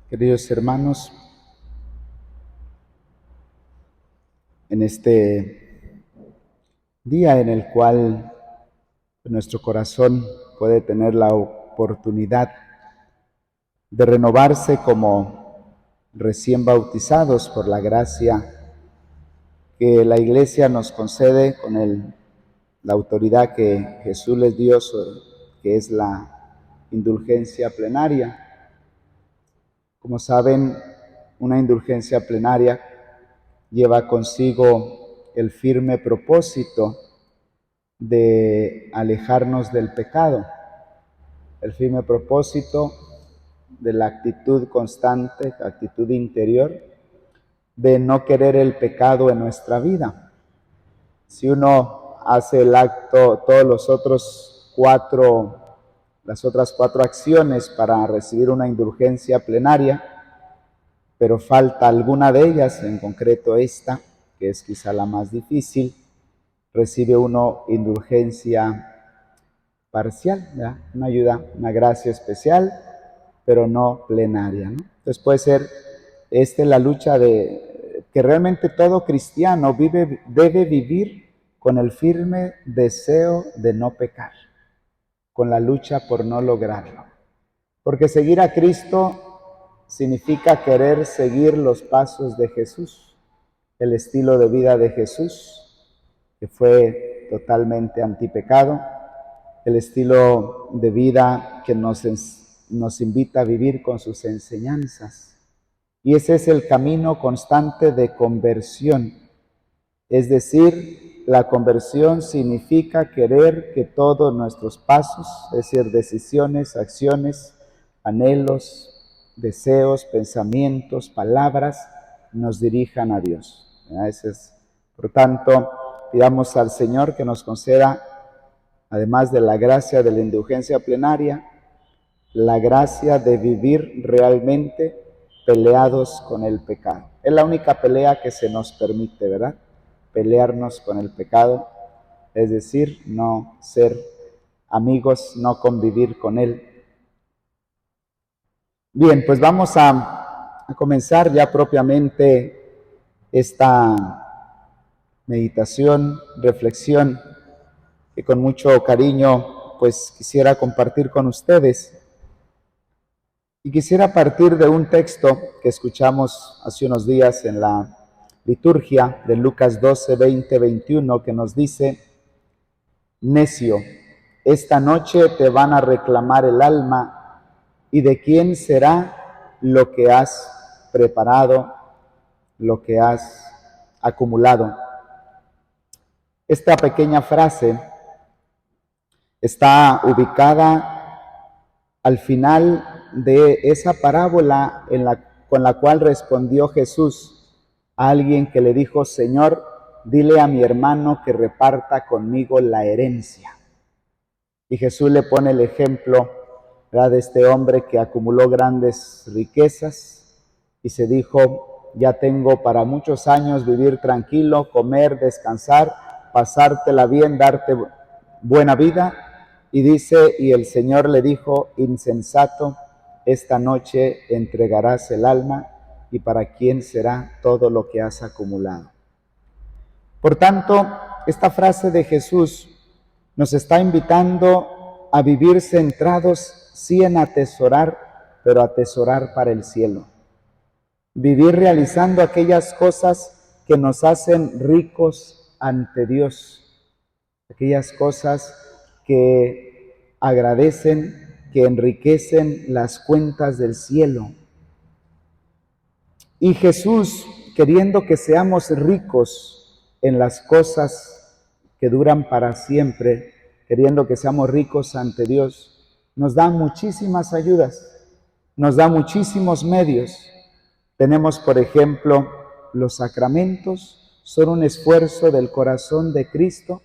Queridos hermanos, en este día en el cual nuestro corazón puede tener la oportunidad de renovarse como recién bautizados por la gracia que la Iglesia nos concede con la autoridad que Jesús les dio, que es la indulgencia plenaria. Como saben, una indulgencia plenaria lleva consigo el firme propósito de alejarnos del pecado, el firme propósito de la actitud constante, actitud interior, de no querer el pecado en nuestra vida. Si uno hace el acto, las otras cuatro acciones para recibir una indulgencia plenaria, pero falta alguna de ellas, en concreto esta, que es quizá la más difícil, recibe uno indulgencia parcial, ¿verdad? Una ayuda, una gracia especial, pero no plenaria, ¿no? Entonces puede ser la lucha que realmente todo cristiano debe vivir con el firme deseo de no pecar, con la lucha por no lograrlo. Porque seguir a Cristo significa querer seguir los pasos de Jesús, el estilo de vida de Jesús, que fue totalmente antipecado, el estilo de vida que nos invita a vivir con sus enseñanzas. Y ese es el camino constante de conversión. Es decir, la conversión significa querer que todos nuestros pasos, es decir, decisiones, acciones, anhelos, deseos, pensamientos, palabras, nos dirijan a Dios. Por tanto, pidamos al Señor que nos conceda, además de la gracia de la indulgencia plenaria, la gracia de vivir realmente peleados con el pecado. Es la única pelea que se nos permite, ¿verdad? Pelearnos con el pecado, es decir, no ser amigos, no convivir con él. Bien, pues vamos a comenzar ya propiamente esta meditación, reflexión, que con mucho cariño pues quisiera compartir con ustedes. Y quisiera partir de un texto que escuchamos hace unos días en la liturgia de Lucas 12, 20, 21, que nos dice: necio, esta noche te van a reclamar el alma, ¿y de quién será lo que has preparado, lo que has acumulado? Esta pequeña frase está ubicada al final de esa parábola con la cual respondió Jesús a alguien que le dijo: Señor, dile a mi hermano que reparta conmigo la herencia. Y Jesús le pone el ejemplo, ¿verdad?, de este hombre que acumuló grandes riquezas y se dijo: ya tengo para muchos años vivir tranquilo, comer, descansar, pasártela bien, darte buena vida. Y dice, y el Señor le dijo: insensato, esta noche entregarás el alma, ¿y para quién será todo lo que has acumulado? Por tanto, esta frase de Jesús nos está invitando a vivir centrados, sí, en atesorar, pero atesorar para el cielo. Vivir realizando aquellas cosas que nos hacen ricos ante Dios, aquellas cosas que agradecen, que enriquecen las cuentas del cielo. Y Jesús, queriendo que seamos ricos en las cosas que duran para siempre, queriendo que seamos ricos ante Dios, nos da muchísimas ayudas, nos da muchísimos medios. Tenemos, por ejemplo, los sacramentos, son un esfuerzo del corazón de Cristo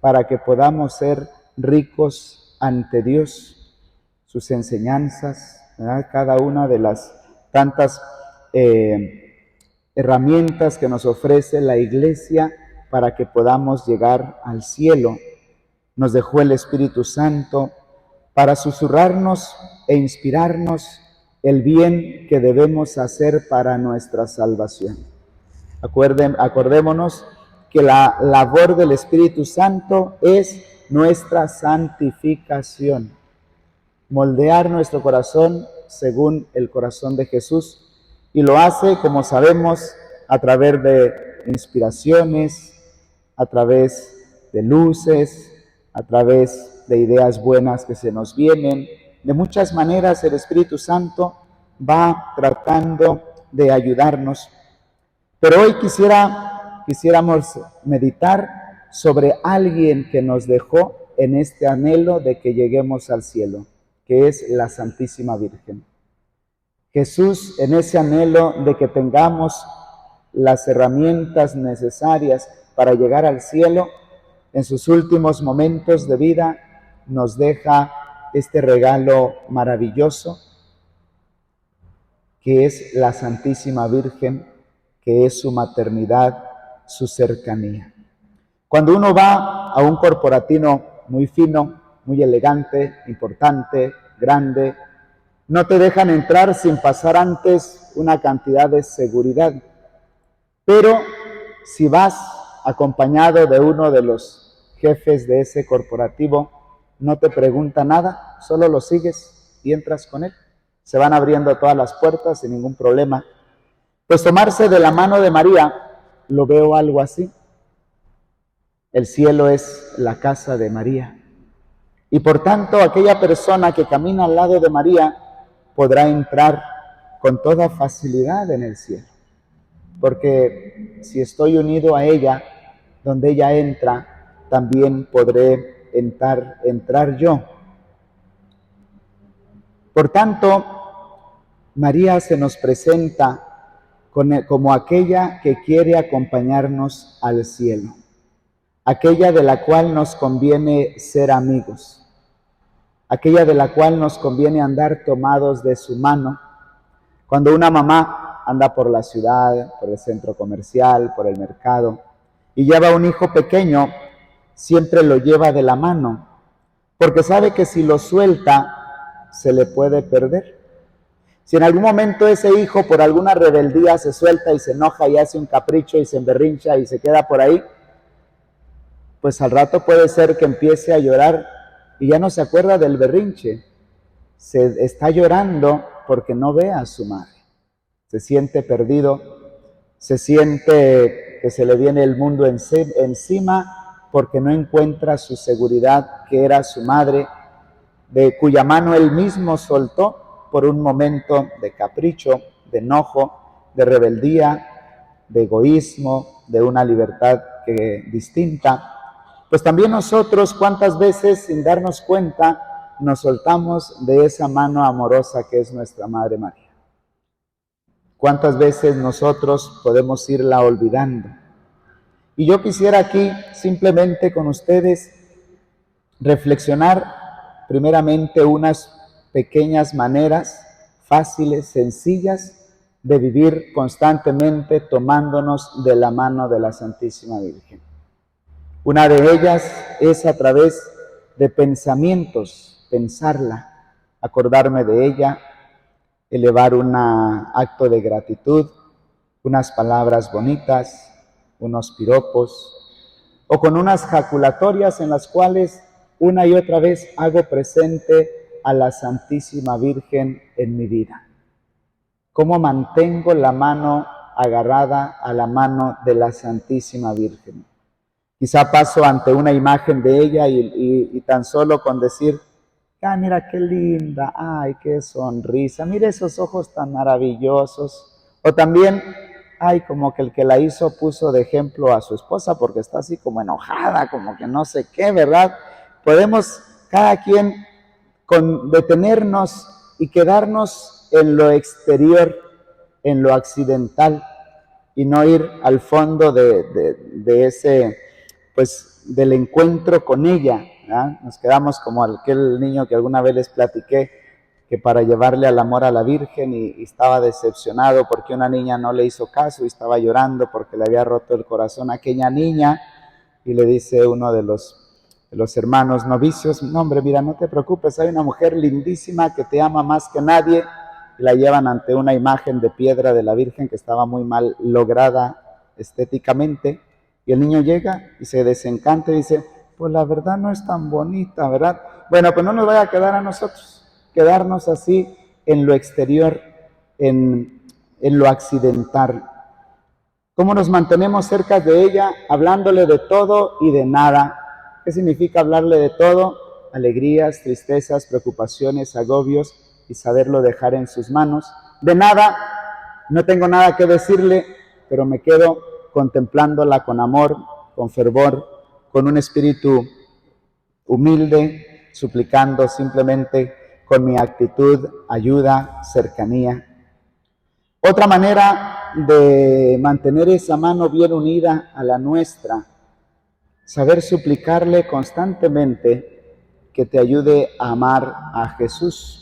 para que podamos ser ricos ante Dios. Sus enseñanzas, ¿verdad? Cada una de las tantas herramientas que nos ofrece la Iglesia para que podamos llegar al cielo. Nos dejó el Espíritu Santo para susurrarnos e inspirarnos el bien que debemos hacer para nuestra salvación. Acordémonos que la labor del Espíritu Santo es nuestra santificación, moldear nuestro corazón según el corazón de Jesús, y lo hace, como sabemos, a través de inspiraciones, a través de luces, a través de ideas buenas que se nos vienen. De muchas maneras el Espíritu Santo va tratando de ayudarnos. Pero hoy quisiéramos meditar sobre alguien que nos dejó en este anhelo de que lleguemos al cielo, que es la Santísima Virgen. Jesús, en ese anhelo de que tengamos las herramientas necesarias para llegar al cielo, en sus últimos momentos de vida nos deja este regalo maravilloso, que es la Santísima Virgen, que es su maternidad, su cercanía. Cuando uno va a un corporativo muy fino, muy elegante, importante, grande, no te dejan entrar sin pasar antes una cantidad de seguridad. Pero si vas acompañado de uno de los jefes de ese corporativo, no te pregunta nada, solo lo sigues y entras con él. Se van abriendo todas las puertas sin ningún problema. Pues tomarse de la mano de María, lo veo algo así. El cielo es la casa de María. Y por tanto, aquella persona que camina al lado de María podrá entrar con toda facilidad en el cielo. Porque si estoy unido a ella, donde ella entra, también podré entrar yo. Por tanto, María se nos presenta como aquella que quiere acompañarnos al cielo, aquella de la cual nos conviene ser amigos, aquella de la cual nos conviene andar tomados de su mano. Cuando una mamá anda por la ciudad, por el centro comercial, por el mercado, y lleva un hijo pequeño, siempre lo lleva de la mano, porque sabe que si lo suelta, se le puede perder. Si en algún momento ese hijo por alguna rebeldía se suelta y se enoja y hace un capricho y se emberrincha y se queda por ahí, pues al rato puede ser que empiece a llorar y ya no se acuerda del berrinche. Se está llorando porque no ve a su madre. Se siente perdido, se siente que se le viene el mundo encima porque no encuentra su seguridad, que era su madre, de cuya mano él mismo soltó por un momento de capricho, de enojo, de rebeldía, de egoísmo, de una libertad distinta. Pues también nosotros, ¿cuántas veces sin darnos cuenta nos soltamos de esa mano amorosa que es nuestra Madre María? ¿Cuántas veces nosotros podemos irla olvidando? Y yo quisiera aquí simplemente con ustedes reflexionar primeramente unas pequeñas maneras fáciles, sencillas, de vivir constantemente tomándonos de la mano de la Santísima Virgen. Una de ellas es a través de pensamientos, pensarla, acordarme de ella, elevar un acto de gratitud, unas palabras bonitas, unos piropos, o con unas jaculatorias en las cuales una y otra vez hago presente a la Santísima Virgen en mi vida. ¿Cómo mantengo la mano agarrada a la mano de la Santísima Virgen? Quizá paso ante una imagen de ella y tan solo con decir, ¡ah, mira qué linda! ¡Ay, qué sonrisa! ¡Mira esos ojos tan maravillosos! O también, ay, como que el que la hizo puso de ejemplo a su esposa porque está así como enojada, como que no sé qué, ¿verdad? Podemos cada quien detenernos y quedarnos en lo exterior, en lo accidental, y no ir al fondo de ese, pues, del encuentro con ella, ¿verdad? Nos quedamos como aquel niño que alguna vez les platiqué, que para llevarle al amor a la Virgen y estaba decepcionado porque una niña no le hizo caso y estaba llorando porque le había roto el corazón a aquella niña, y le dice uno de los hermanos novicios, no hombre, mira, no te preocupes, hay una mujer lindísima que te ama más que nadie, y la llevan ante una imagen de piedra de la Virgen que estaba muy mal lograda estéticamente, y el niño llega y se desencanta y dice, pues la verdad no es tan bonita, ¿verdad? Bueno, pues no nos vaya a quedar a nosotros, quedarnos así en lo exterior, en lo accidental. ¿Cómo nos mantenemos cerca de ella? Hablándole de todo y de nada. ¿Qué significa hablarle de todo? Alegrías, tristezas, preocupaciones, agobios, y saberlo dejar en sus manos. De nada, no tengo nada que decirle, pero me quedo contemplándola con amor, con fervor, con un espíritu humilde, suplicando simplemente con mi actitud ayuda, cercanía. Otra manera de mantener esa mano bien unida a la nuestra, saber suplicarle constantemente que te ayude a amar a Jesús,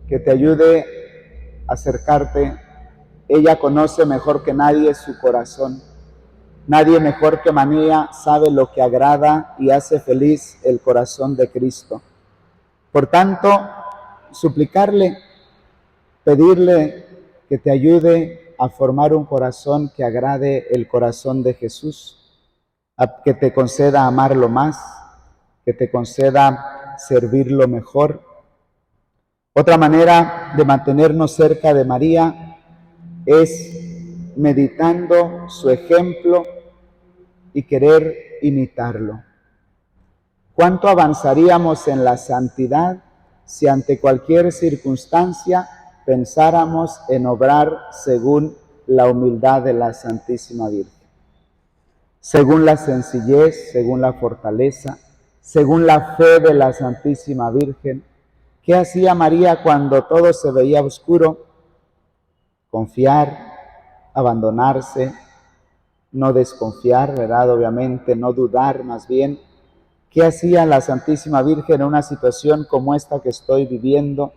que te ayude a acercarte. Ella conoce mejor que nadie su corazón. Nadie mejor que María sabe lo que agrada y hace feliz el corazón de Cristo. Por tanto, suplicarle, pedirle que te ayude a formar un corazón que agrade el corazón de Jesús, que te conceda amarlo más, que te conceda servirlo mejor. Otra manera de mantenernos cerca de María es meditando su ejemplo y querer imitarlo. ¿Cuánto avanzaríamos en la santidad si ante cualquier circunstancia pensáramos en obrar según la humildad de la Santísima Virgen? Según la sencillez, según la fortaleza, según la fe de la Santísima Virgen. ¿Qué hacía María cuando todo se veía oscuro? Confiar, abandonarse, no desconfiar, ¿verdad? Obviamente, no dudar, más bien. ¿Qué hacía la Santísima Virgen en una situación como esta que estoy viviendo?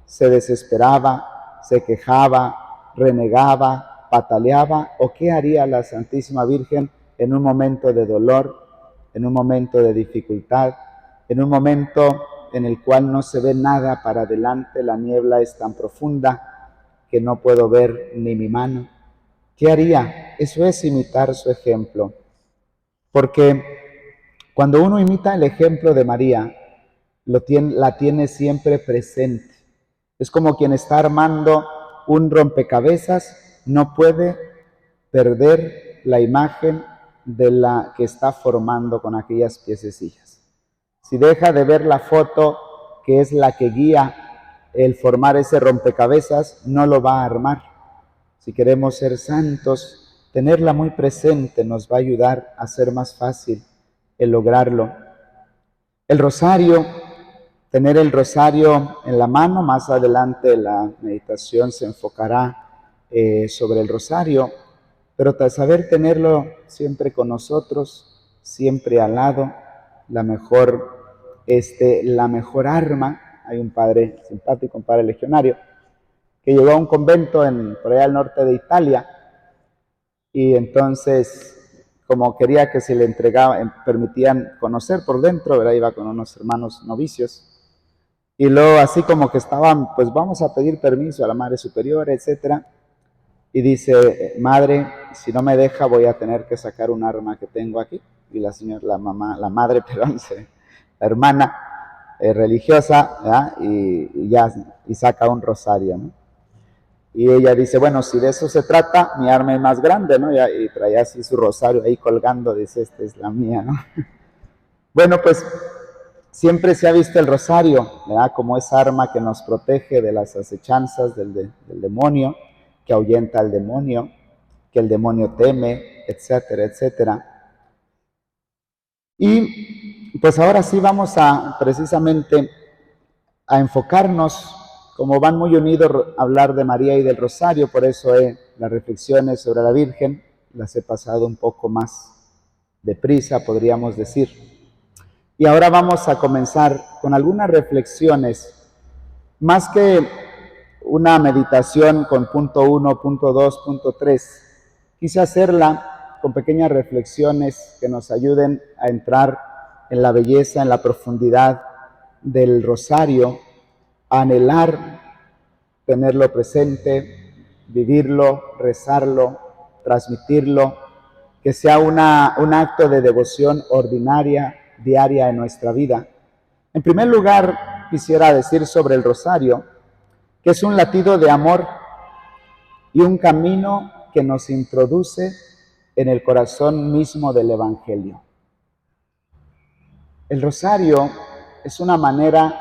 ¿Se desesperaba, se quejaba, renegaba, pataleaba? ¿O qué haría la Santísima Virgen en un momento de dolor, en un momento de dificultad, en un momento en el cual no se ve nada para adelante, la niebla es tan profunda que no puedo ver ni mi mano? ¿Qué haría? Eso es imitar su ejemplo. Porque cuando uno imita el ejemplo de María, la tiene siempre presente. Es como quien está armando un rompecabezas, no puede perder la imagen de la que está formando con aquellas piececillas. Si deja de ver la foto que es la que guía el formar ese rompecabezas, no lo va a armar. Si queremos ser santos, tenerla muy presente nos va a ayudar a ser más fácil el lograrlo. El rosario, tener el rosario en la mano, más adelante la meditación se enfocará sobre el rosario, pero saber tenerlo siempre con nosotros, siempre al lado, la mejor arma. Hay un padre simpático, un padre legionario, que llegó a un convento por allá al norte de Italia, y entonces, como quería que se le permitían conocer por dentro, ¿verdad? Iba con unos hermanos novicios, y luego así como que estaban, pues vamos a pedir permiso a la Madre Superiora, etcétera, y dice, Madre, si no me deja voy a tener que sacar un arma que tengo aquí, y la madre, perdón, la hermana religiosa, ¿verdad? Y saca un rosario, ¿no? Y ella dice, bueno, si de eso se trata, mi arma es más grande, ¿no? Y traía así su rosario ahí colgando, dice, esta es la mía, ¿no? Bueno, pues siempre se ha visto el rosario, ¿verdad? Como esa arma que nos protege de las acechanzas del demonio, que ahuyenta al demonio. que el demonio teme, etcétera, etcétera. Y pues ahora sí vamos a precisamente a enfocarnos, como van muy unidos, a hablar de María y del Rosario, por eso las reflexiones sobre la Virgen las he pasado un poco más deprisa, podríamos decir. Y ahora vamos a comenzar con algunas reflexiones, más que una meditación con punto 1, punto 2, punto 3. Quise hacerla con pequeñas reflexiones que nos ayuden a entrar en la belleza, en la profundidad del rosario, a anhelar tenerlo presente, vivirlo, rezarlo, transmitirlo, que sea un acto de devoción ordinaria, diaria en nuestra vida. En primer lugar, quisiera decir sobre el rosario, que es un latido de amor y un camino que nos introduce en el corazón mismo del Evangelio. El rosario es una manera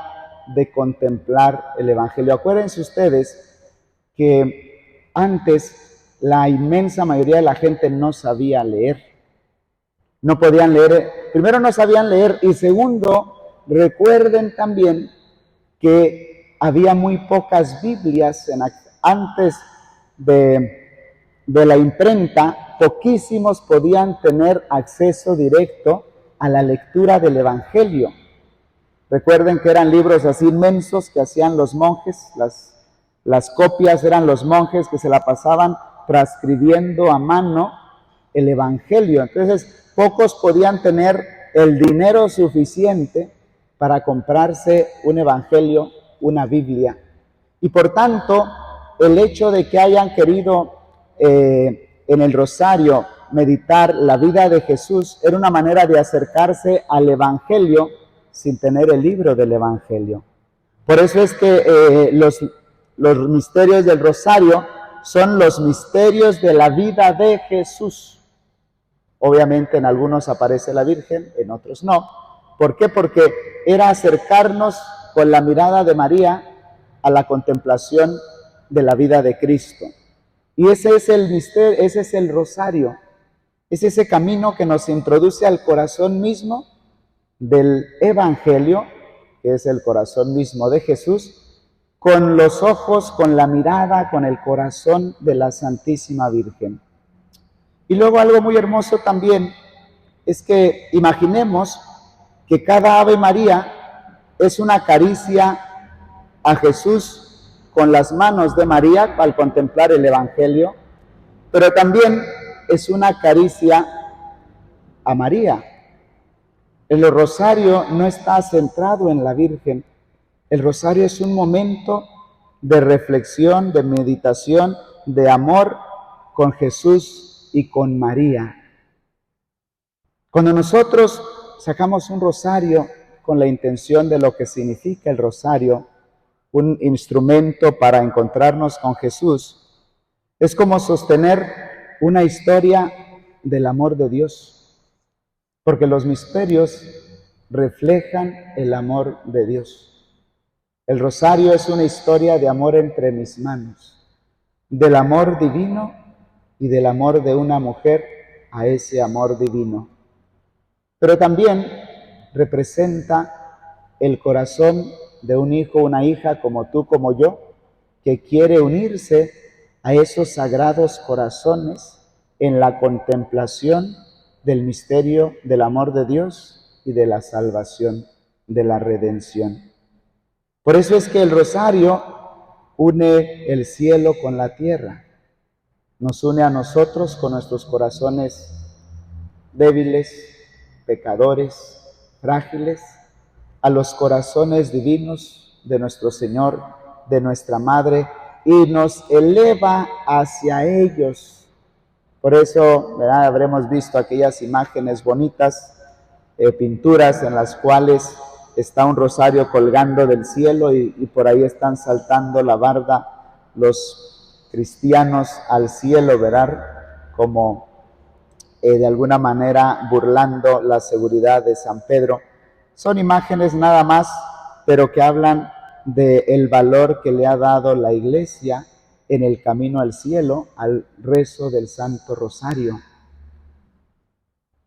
de contemplar el Evangelio. Acuérdense ustedes que antes la inmensa mayoría de la gente no sabía leer. No podían leer, primero no sabían leer y segundo, recuerden también que había muy pocas Biblias antes de la imprenta, poquísimos podían tener acceso directo a la lectura del Evangelio. Recuerden que eran libros así inmensos que hacían los monjes, las copias eran los monjes que se la pasaban transcribiendo a mano el Evangelio. Entonces, pocos podían tener el dinero suficiente para comprarse un Evangelio, una Biblia. Y por tanto, el hecho de que hayan querido en el rosario meditar la vida de Jesús era una manera de acercarse al Evangelio sin tener el libro del Evangelio. Por eso es que los misterios del rosario son los misterios de la vida de Jesús. Obviamente en algunos aparece la Virgen, en otros no. ¿Por qué? Porque era acercarnos con la mirada de María a la contemplación de la vida de Cristo. Y ese es el misterio, ese es el rosario, es ese camino que nos introduce al corazón mismo del Evangelio, que es el corazón mismo de Jesús, con los ojos, con la mirada, con el corazón de la Santísima Virgen. Y luego algo muy hermoso también es que imaginemos que cada Ave María es una caricia a Jesús con las manos de María al contemplar el Evangelio, pero también es una caricia a María. El rosario no está centrado en la Virgen. El rosario es un momento de reflexión, de meditación, de amor con Jesús y con María. Cuando nosotros sacamos un rosario con la intención de lo que significa el rosario, un instrumento para encontrarnos con Jesús, es como sostener una historia del amor de Dios, porque los misterios reflejan el amor de Dios. El rosario es una historia de amor entre mis manos, del amor divino y del amor de una mujer a ese amor divino. Pero también representa el corazón de un hijo o una hija como tú, como yo, que quiere unirse a esos sagrados corazones en la contemplación del misterio del amor de Dios y de la salvación, de la redención. Por eso es que el rosario une el cielo con la tierra, nos une a nosotros con nuestros corazones débiles, pecadores, frágiles, a los corazones divinos de nuestro Señor, de nuestra Madre, y nos eleva hacia ellos. Por eso, ¿verdad?, habremos visto aquellas imágenes bonitas, pinturas en las cuales está un rosario colgando del cielo y por ahí están saltando la barda los cristianos al cielo, ¿verdad?, como de alguna manera burlando la seguridad de San Pedro. Son imágenes nada más, pero que hablan del valor que le ha dado la Iglesia en el camino al cielo al rezo del Santo Rosario.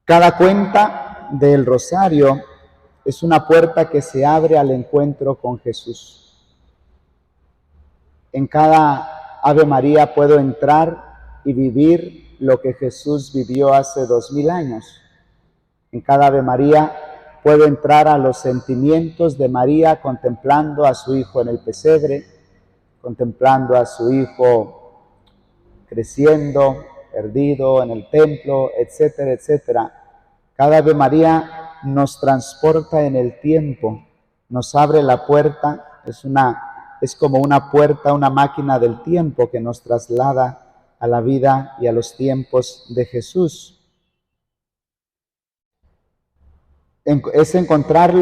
Cada cuenta del Rosario es una puerta que se abre al encuentro con Jesús. En cada Ave María puedo entrar y vivir lo que Jesús vivió hace 2000 años. En cada Ave María puedo entrar a los sentimientos de María contemplando a su hijo en el pesebre, contemplando a su hijo creciendo, perdido en el templo, etcétera, etcétera. Cada Ave María nos transporta en el tiempo, nos abre la puerta, es como una puerta, una máquina del tiempo que nos traslada a la vida y a los tiempos de Jesús. Es encontrar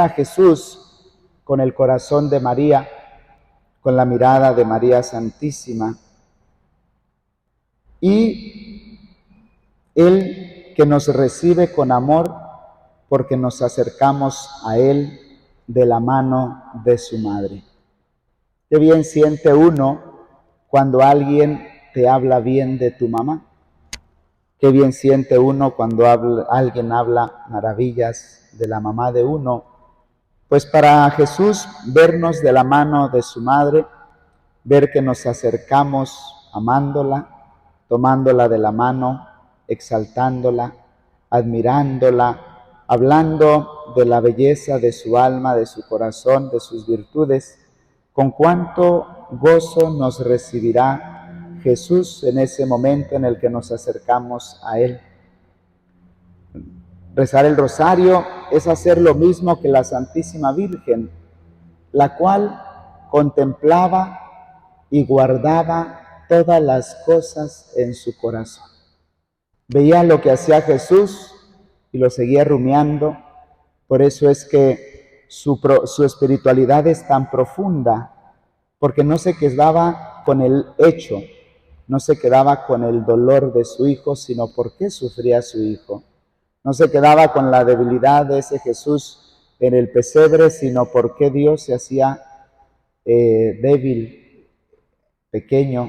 a Jesús con el corazón de María, con la mirada de María Santísima. Y Él que nos recibe con amor porque nos acercamos a Él de la mano de su madre. Qué bien siente uno cuando alguien te habla bien de tu mamá. Qué bien siente uno cuando alguien habla maravillas de la mamá de uno. Pues para Jesús, vernos de la mano de su madre, ver que nos acercamos amándola, tomándola de la mano, exaltándola, admirándola, hablando de la belleza de su alma, de su corazón, de sus virtudes, con cuánto gozo nos recibirá Jesús en ese momento en el que nos acercamos a Él. Rezar el rosario es hacer lo mismo que la Santísima Virgen, la cual contemplaba y guardaba todas las cosas en su corazón. Veía lo que hacía Jesús y lo seguía rumiando. Por eso es que su espiritualidad es tan profunda, porque no se quedaba con el hecho, no se quedaba con el dolor de su hijo, sino por qué sufría su hijo. No se quedaba con la debilidad de ese Jesús en el pesebre, sino por qué Dios se hacía débil, pequeño,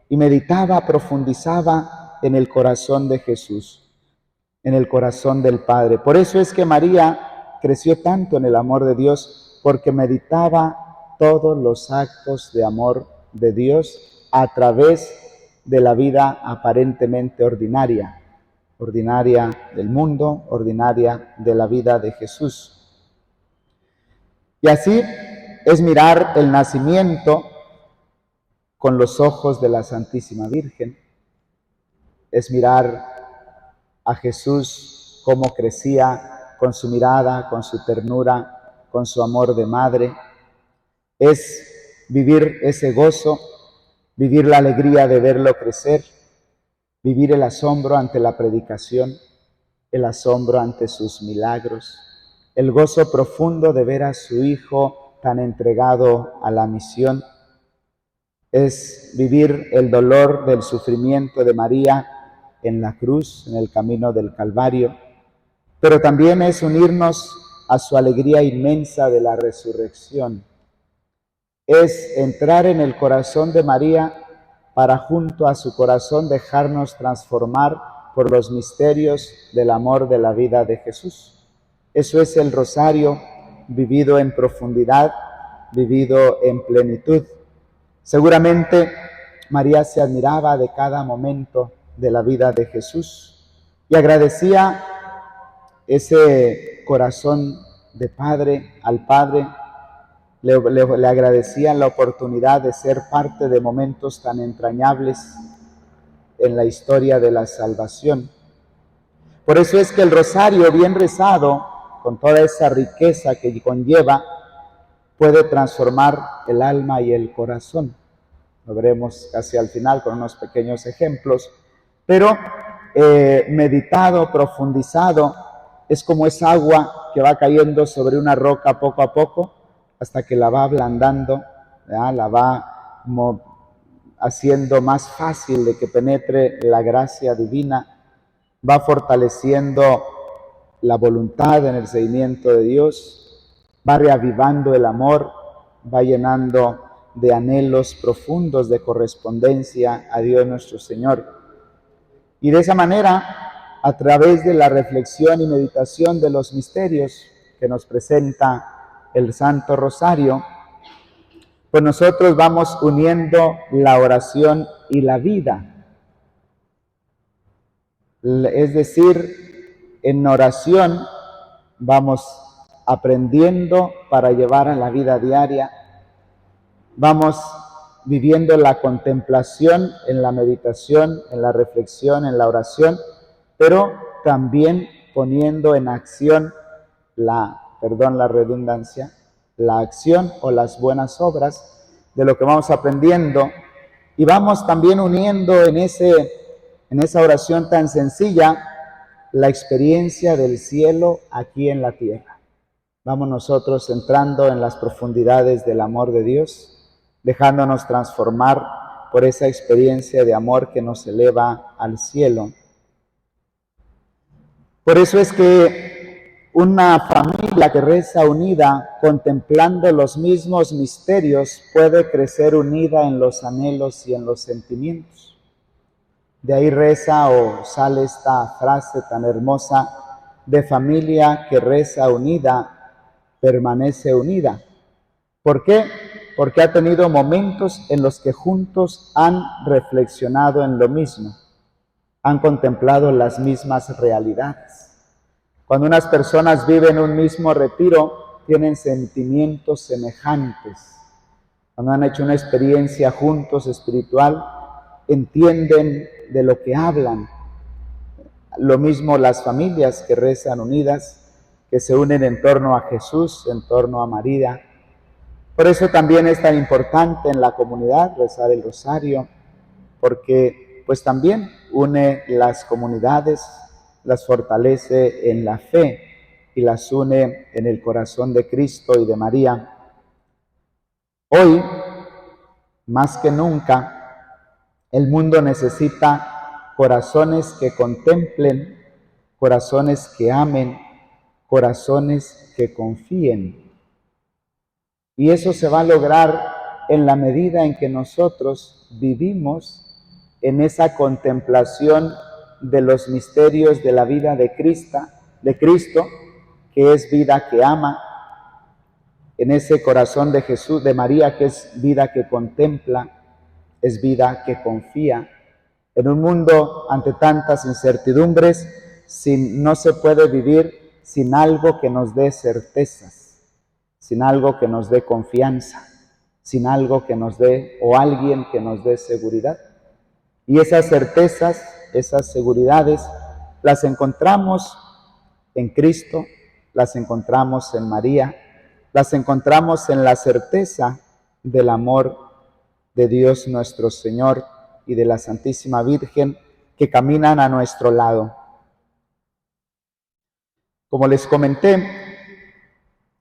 y meditaba, profundizaba en el corazón de Jesús, en el corazón del Padre. Por eso es que María creció tanto en el amor de Dios, porque meditaba todos los actos de amor de Dios a través de la vida aparentemente ordinaria del mundo, ordinaria de la vida de Jesús. Y así es mirar el nacimiento con los ojos de la Santísima Virgen, es mirar a Jesús cómo crecía con su mirada, con su ternura, con su amor de madre, es vivir ese gozo, vivir la alegría de verlo crecer, vivir el asombro ante la predicación, el asombro ante sus milagros, el gozo profundo de ver a su Hijo tan entregado a la misión. Es vivir el dolor del sufrimiento de María en la cruz, en el camino del Calvario, pero también es unirnos a su alegría inmensa de la resurrección. Es entrar en el corazón de María para junto a su corazón dejarnos transformar por los misterios del amor de la vida de Jesús. Eso es el rosario vivido en profundidad, vivido en plenitud. Seguramente María se admiraba de cada momento de la vida de Jesús y agradecía ese corazón de padre al Padre, le agradecía la oportunidad de ser parte de momentos tan entrañables en la historia de la salvación. Por eso es que el rosario bien rezado, con toda esa riqueza que conlleva, puede transformar el alma y el corazón. Lo veremos casi al final con unos pequeños ejemplos, pero meditado, profundizado, es como esa agua que va cayendo sobre una roca poco a poco hasta que la va ablandando, ¿verdad? La va haciendo más fácil de que penetre la gracia divina, va fortaleciendo la voluntad en el seguimiento de Dios, va reavivando el amor, va llenando de anhelos profundos de correspondencia a Dios nuestro Señor. Y de esa manera, a través de la reflexión y meditación de los misterios que nos presenta el Santo Rosario, pues nosotros vamos uniendo la oración y la vida. Es decir, en oración vamos aprendiendo para llevar a la vida diaria, vamos viviendo la contemplación en la meditación, en la reflexión, en la oración, pero también poniendo en acción la redundancia, la acción o las buenas obras de lo que vamos aprendiendo, y vamos también uniendo en esa oración tan sencilla la experiencia del cielo aquí en la tierra. Vamos nosotros entrando en las profundidades del amor de Dios, dejándonos transformar por esa experiencia de amor que nos eleva al cielo. Por eso es que una familia que reza unida, contemplando los mismos misterios, puede crecer unida en los anhelos y en los sentimientos. De ahí reza o sale esta frase tan hermosa de familia que reza unida, permanece unida. ¿Por qué? Porque ha tenido momentos en los que juntos han reflexionado en lo mismo, han contemplado las mismas realidades. Cuando unas personas viven un mismo retiro, tienen sentimientos semejantes. Cuando han hecho una experiencia juntos espiritual, entienden de lo que hablan. Lo mismo las familias que rezan unidas, que se unen en torno a Jesús, en torno a María. Por eso también es tan importante en la comunidad rezar el rosario, porque pues también une las comunidades, las fortalece en la fe y las une en el corazón de Cristo y de María. Hoy, más que nunca, el mundo necesita corazones que contemplen, corazones que amen, corazones que confíen. Y eso se va a lograr en la medida en que nosotros vivimos en esa contemplación de los misterios de la vida de Cristo, que es vida que ama, en ese corazón de Jesús, de María, que es vida que contempla, es vida que confía. En un mundo ante tantas incertidumbres, no se puede vivir sin algo que nos dé certezas, sin algo que nos dé confianza, sin algo que nos dé, o alguien que nos dé seguridad. Y esas certezas, esas seguridades, las encontramos en Cristo, las encontramos en María, las encontramos en la certeza del amor de Dios nuestro Señor y de la Santísima Virgen que caminan a nuestro lado. Como les comenté,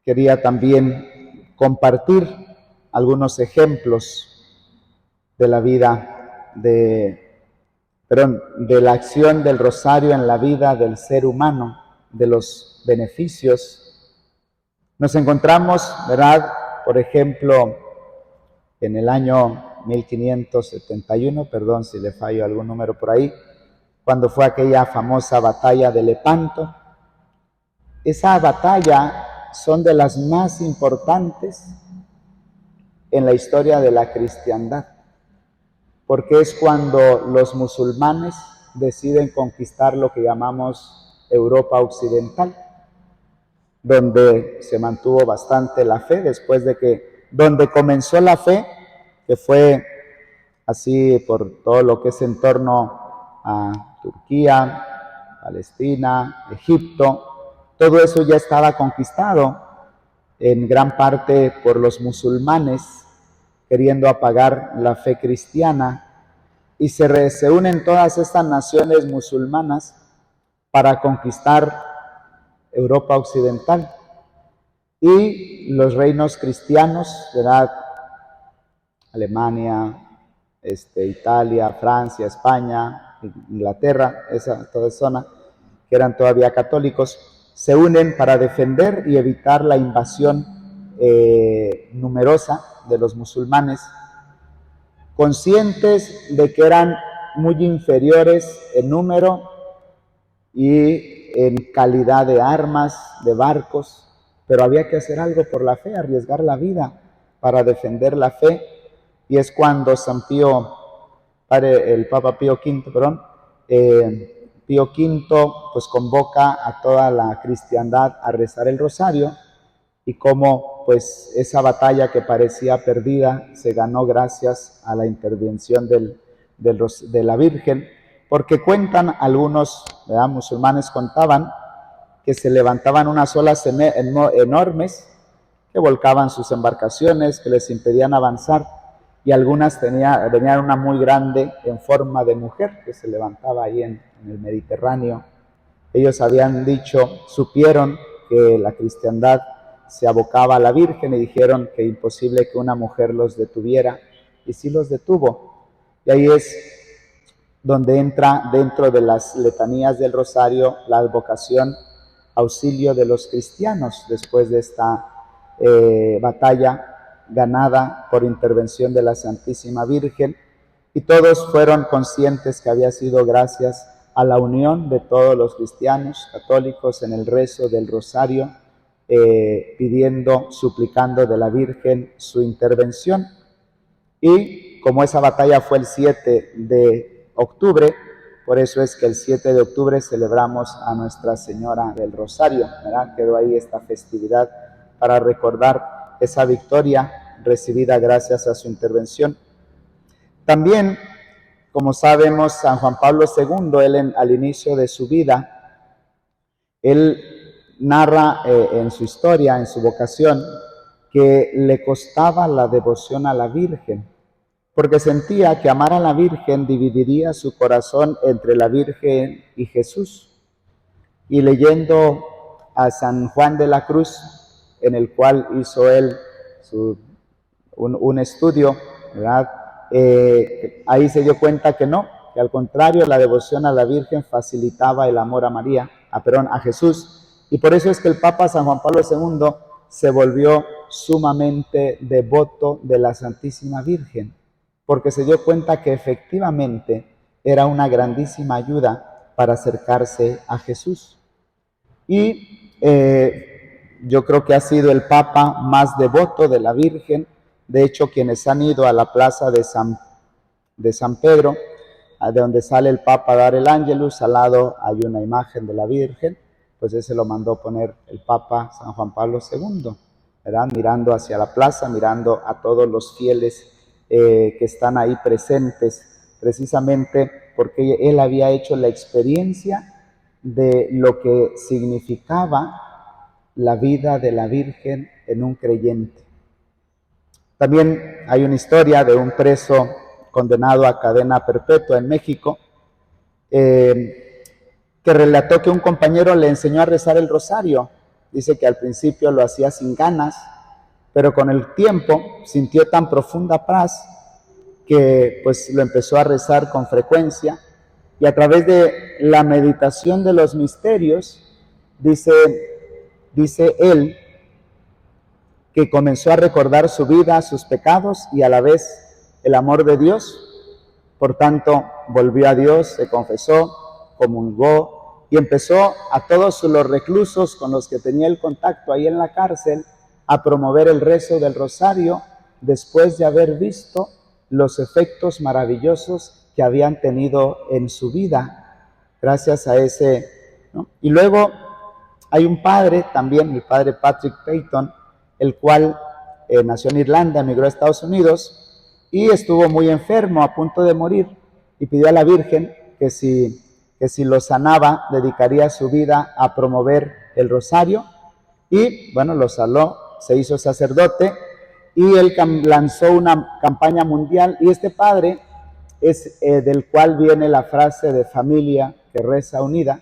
quería también compartir algunos ejemplos de la vida de la acción del rosario en la vida del ser humano, de los beneficios. Nos encontramos, ¿verdad? Por ejemplo, en el año 1571, perdón si le fallo algún número por ahí, cuando fue aquella famosa batalla de Lepanto. Esa batalla son de las más importantes en la historia de la cristiandad, porque es cuando los musulmanes deciden conquistar lo que llamamos Europa Occidental, donde se mantuvo bastante la fe, después de que, donde comenzó la fe, que fue así por todo lo que es en torno a Turquía, Palestina, Egipto, todo eso ya estaba conquistado en gran parte por los musulmanes, queriendo apagar la fe cristiana, y se unen todas estas naciones musulmanas para conquistar Europa Occidental. Y los reinos cristianos, ¿verdad? Alemania, Italia, Francia, España, Inglaterra, toda esa zona, que eran todavía católicos, se unen para defender y evitar la invasión numerosa de los musulmanes, conscientes de que eran muy inferiores en número y en calidad de armas, de barcos, pero había que hacer algo por la fe, arriesgar la vida para defender la fe, y es cuando el Papa Pío V, Pío V pues convoca a toda la cristiandad a rezar el rosario, y cómo pues esa batalla que parecía perdida se ganó gracias a la intervención de la Virgen, porque cuentan algunos musulmanes, contaban que se levantaban unas olas enormes que volcaban sus embarcaciones, que les impedían avanzar, y algunas venían una muy grande en forma de mujer que se levantaba ahí en el Mediterráneo. Ellos habían supieron que la cristiandad se abocaba a la Virgen y dijeron que imposible que una mujer los detuviera, y sí los detuvo. Y ahí es donde entra dentro de las letanías del rosario la advocación auxilio de los cristianos después de esta batalla ganada por intervención de la Santísima Virgen, y todos fueron conscientes que había sido gracias a la unión de todos los cristianos católicos en el rezo del rosario, suplicando de la Virgen su intervención. Y como esa batalla fue el 7 de octubre, por eso es que el 7 de octubre celebramos a Nuestra Señora del Rosario, ¿verdad? Quedó ahí esta festividad para recordar esa victoria recibida gracias a su intervención. También, como sabemos, San Juan Pablo II, él al inicio de su vida, él narra en su historia, en su vocación, que le costaba la devoción a la Virgen, porque sentía que amar a la Virgen dividiría su corazón entre la Virgen y Jesús. Y leyendo a San Juan de la Cruz, en el cual hizo él un estudio, ¿verdad? Ahí se dio cuenta que no, que al contrario, la devoción a la Virgen facilitaba el amor a Jesús. Y por eso es que el Papa San Juan Pablo II se volvió sumamente devoto de la Santísima Virgen, porque se dio cuenta que efectivamente era una grandísima ayuda para acercarse a Jesús. Y yo creo que ha sido el Papa más devoto de la Virgen. De hecho, quienes han ido a la plaza de San Pedro, de donde sale el Papa a dar el Ángelus, al lado hay una imagen de la Virgen, pues ese lo mandó poner el Papa San Juan Pablo II, ¿verdad? Mirando hacia la plaza, mirando a todos los fieles que están ahí presentes, precisamente porque él había hecho la experiencia de lo que significaba la vida de la Virgen en un creyente. También hay una historia de un preso condenado a cadena perpetua en México, que relató que un compañero le enseñó a rezar el rosario. Dice que al principio lo hacía sin ganas, pero con el tiempo sintió tan profunda paz que pues lo empezó a rezar con frecuencia, y a través de la meditación de los misterios, dice él, que comenzó a recordar su vida, sus pecados y a la vez el amor de Dios. Por tanto, volvió a Dios, se confesó, comulgó y empezó a todos los reclusos con los que tenía el contacto ahí en la cárcel a promover el rezo del rosario, después de haber visto los efectos maravillosos que habían tenido en su vida, gracias a ese, ¿no? Y luego hay un padre también, el padre Patrick Peyton, el cual nació en Irlanda, emigró a Estados Unidos y estuvo muy enfermo, a punto de morir, y pidió a la Virgen que si lo sanaba, dedicaría su vida a promover el rosario. Y bueno, lo saló, se hizo sacerdote, y él lanzó una campaña mundial, y este padre es del cual viene la frase de familia que reza unida,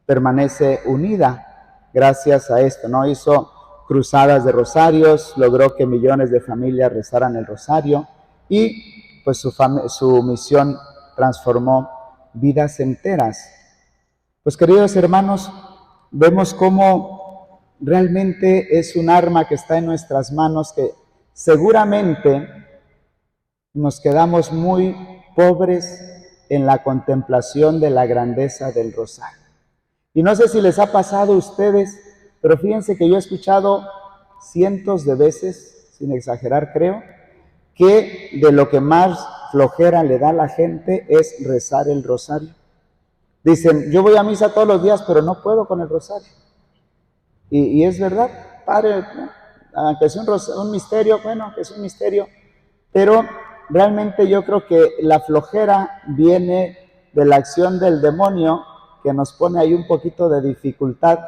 permanece unida gracias a esto, ¿no? Hizo cruzadas de rosarios, logró que millones de familias rezaran el rosario, y pues su misión transformó vidas enteras. Pues queridos hermanos, vemos cómo realmente es un arma que está en nuestras manos que seguramente nos quedamos muy pobres en la contemplación de la grandeza del rosario. Y no sé si les ha pasado a ustedes, pero fíjense que yo he escuchado cientos de veces, sin exagerar creo, que de lo que más flojera le da a la gente es rezar el rosario. Dicen, yo voy a misa todos los días, pero no puedo con el rosario. Y es verdad, padre, aunque es un misterio, bueno, que es un misterio, pero realmente yo creo que la flojera viene de la acción del demonio que nos pone ahí un poquito de dificultad,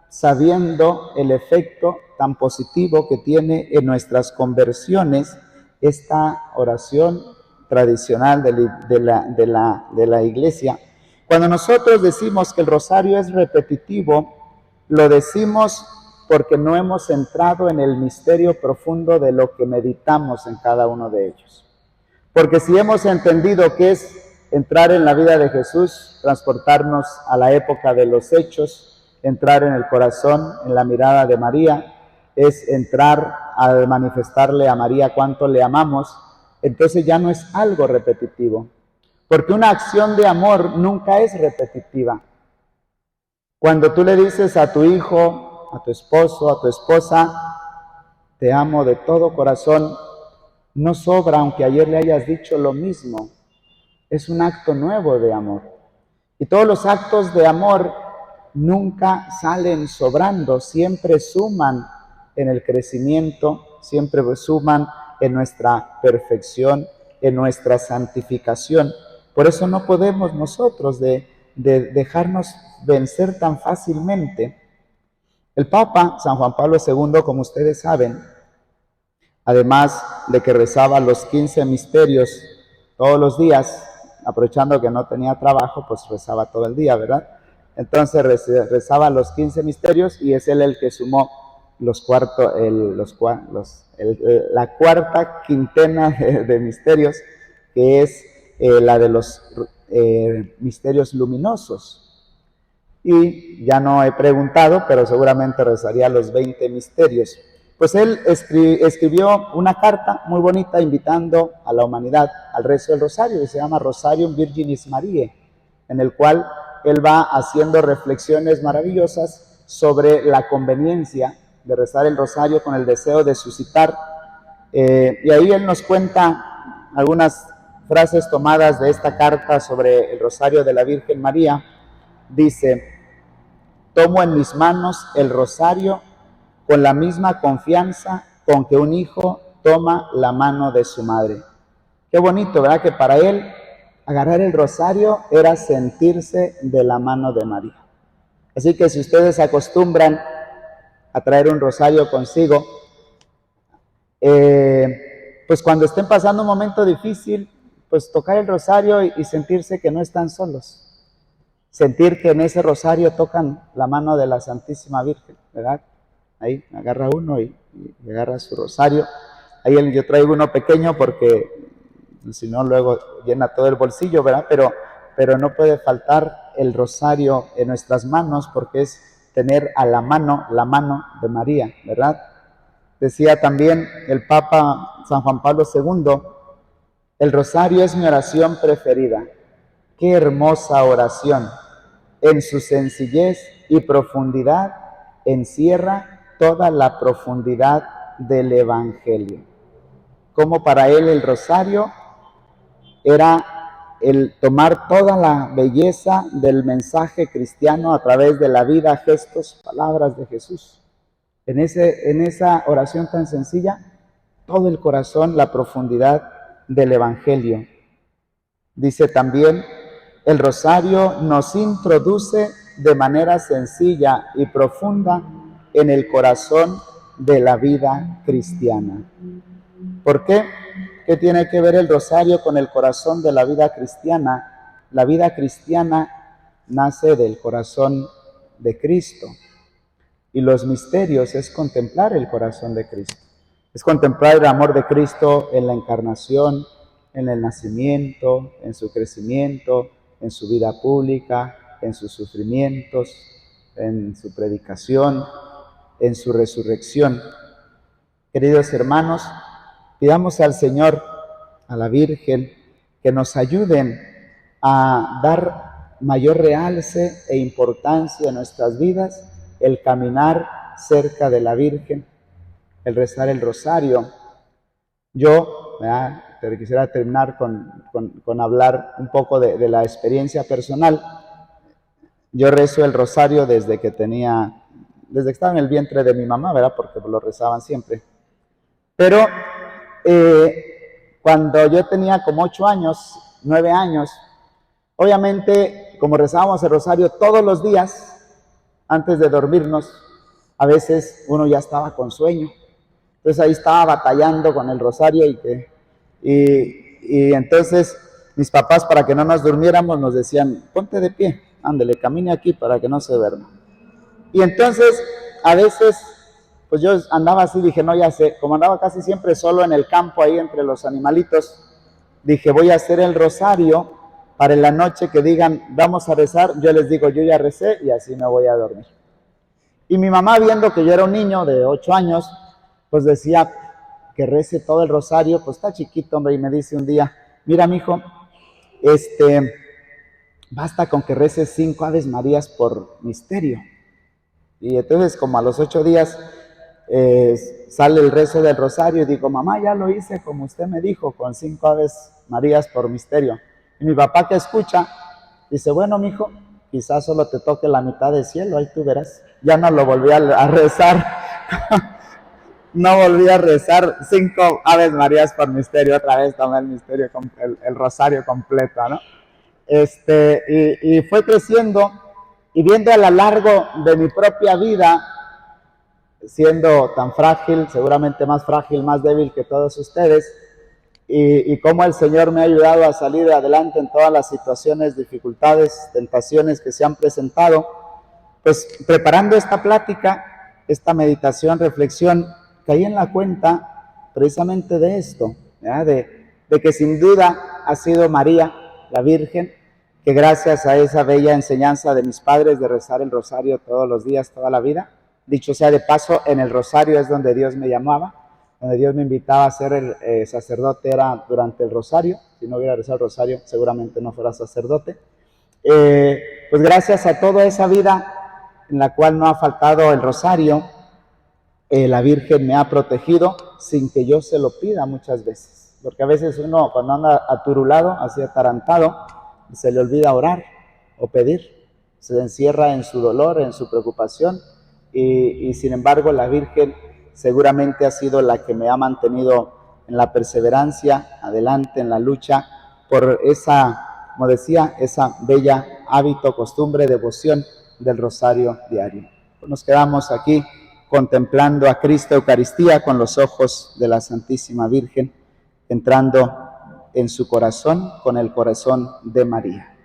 sabiendo el efecto tan positivo que tiene en nuestras conversiones esta oración tradicional de la iglesia. Cuando nosotros decimos que el rosario es repetitivo, lo decimos porque no hemos entrado en el misterio profundo de lo que meditamos en cada uno de ellos. Porque si hemos entendido que es entrar en la vida de Jesús, transportarnos a la época de los hechos, entrar en el corazón, en la mirada de María, es entrar al manifestarle a María cuánto le amamos, entonces ya no es algo repetitivo. Porque una acción de amor nunca es repetitiva. Cuando tú le dices a tu hijo, a tu esposo, a tu esposa, te amo de todo corazón, no sobra aunque ayer le hayas dicho lo mismo. Es un acto nuevo de amor. Y todos los actos de amor nunca salen sobrando, siempre suman en el crecimiento, siempre suman en nuestra perfección, en nuestra santificación. Por eso no podemos nosotros de dejarnos vencer tan fácilmente. El Papa San Juan Pablo II, como ustedes saben, además de que rezaba los 15 misterios todos los días, aprovechando que no tenía trabajo, pues rezaba todo el día, ¿verdad? Entonces rezaba los 15 misterios y es él el que sumó la cuarta quintena de misterios, que es la de los misterios luminosos. Y ya no he preguntado, pero seguramente rezaría los 20 misterios. Pues él escribió una carta muy bonita invitando a la humanidad al rezo del rosario, que se llama Rosarium Virginis Mariae, en el cual él va haciendo reflexiones maravillosas sobre la conveniencia de rezar el rosario con el deseo de suscitar. Y ahí él nos cuenta algunas frases tomadas de esta carta sobre el rosario de la Virgen María. Dice: tomo en mis manos el rosario con la misma confianza con que un hijo toma la mano de su madre. Qué bonito, ¿verdad? Que para él agarrar el rosario era sentirse de la mano de María. Así que si ustedes se acostumbran a traer un rosario consigo, pues cuando estén pasando un momento difícil, pues tocar el rosario y sentirse que no están solos. Sentir que en ese rosario tocan la mano de la Santísima Virgen, ¿verdad? Ahí agarra uno y agarra su rosario. Ahí yo traigo uno pequeño porque si no luego llena todo el bolsillo, ¿verdad? Pero no puede faltar el rosario en nuestras manos porque es tener a la mano de María, ¿verdad? Decía también el Papa San Juan Pablo II, el rosario es mi oración preferida. Qué hermosa oración. En su sencillez y profundidad encierra toda la profundidad del Evangelio. Como para él el rosario era el tomar toda la belleza del mensaje cristiano a través de la vida, gestos, palabras de Jesús. En esa oración tan sencilla, todo el corazón, la profundidad del Evangelio. Dice también, el rosario nos introduce de manera sencilla y profunda en el corazón de la vida cristiana. ¿Por qué? ¿Qué tiene que ver el rosario con el corazón de la vida cristiana? La vida cristiana nace del corazón de Cristo. Y los misterios es contemplar el corazón de Cristo. Es contemplar el amor de Cristo en la encarnación, en el nacimiento, en su crecimiento, en su vida pública, en sus sufrimientos, en su predicación. en su resurrección. Queridos hermanos, pidamos al Señor, a la Virgen, que nos ayuden a dar mayor realce e importancia en nuestras vidas, el caminar cerca de la Virgen, el rezar el rosario. Yo quisiera terminar con hablar un poco de la experiencia personal. Yo rezo el rosario desde que estaba en el vientre de mi mamá, ¿verdad? Porque lo rezaban siempre. Pero cuando yo tenía como 8 años, 9 años, obviamente, como rezábamos el rosario todos los días, antes de dormirnos, a veces uno ya estaba con sueño. Entonces ahí estaba batallando con el rosario y entonces mis papás, para que no nos durmiéramos, nos decían, ponte de pie, ándele, camine aquí para que no se duerma. Y entonces, a veces, pues yo andaba así, dije, no, ya sé, como andaba casi siempre solo en el campo, ahí entre los animalitos, dije, voy a hacer el rosario para en la noche que digan, vamos a rezar, yo les digo, yo ya recé y así me voy a dormir. Y mi mamá, viendo que yo era un niño de 8 años, pues decía que rece todo el rosario, pues está chiquito, hombre, y me dice un día, mira, mijo, basta con que reces 5 Aves Marías por misterio. Y entonces, como a los 8 días, sale el rezo del rosario y digo, mamá, ya lo hice como usted me dijo, con 5 Aves Marías por misterio. Y mi papá, que escucha, dice, bueno, mijo, quizás solo te toque la mitad del cielo, ahí tú verás. Ya no lo volví a rezar. No volví a rezar 5 Aves Marías por misterio, otra vez tomé el misterio, el rosario completo, ¿no? Y fue creciendo y viendo a lo largo de mi propia vida, siendo tan frágil, seguramente más frágil, más débil que todos ustedes, y cómo el Señor me ha ayudado a salir adelante en todas las situaciones, dificultades, tentaciones que se han presentado, pues preparando esta plática, esta meditación, reflexión, caí en la cuenta precisamente de esto, de que sin duda ha sido María, la Virgen, que gracias a esa bella enseñanza de mis padres de rezar el rosario todos los días, toda la vida, dicho sea de paso, en el rosario es donde Dios me llamaba, donde Dios me invitaba a ser el sacerdote, era durante el rosario. Si no hubiera rezado el rosario, seguramente no fuera sacerdote. Pues gracias a toda esa vida en la cual no ha faltado el rosario, la Virgen me ha protegido sin que yo se lo pida muchas veces, porque a veces uno cuando anda aturulado, así atarantado, se le olvida orar o pedir, se encierra en su dolor, en su preocupación, y sin embargo la Virgen seguramente ha sido la que me ha mantenido en la perseverancia, adelante en la lucha, por esa, como decía, esa bella hábito, costumbre, devoción del rosario diario. Pues nos quedamos aquí contemplando a Cristo Eucaristía con los ojos de la Santísima Virgen, entrando en su corazón con el corazón de María.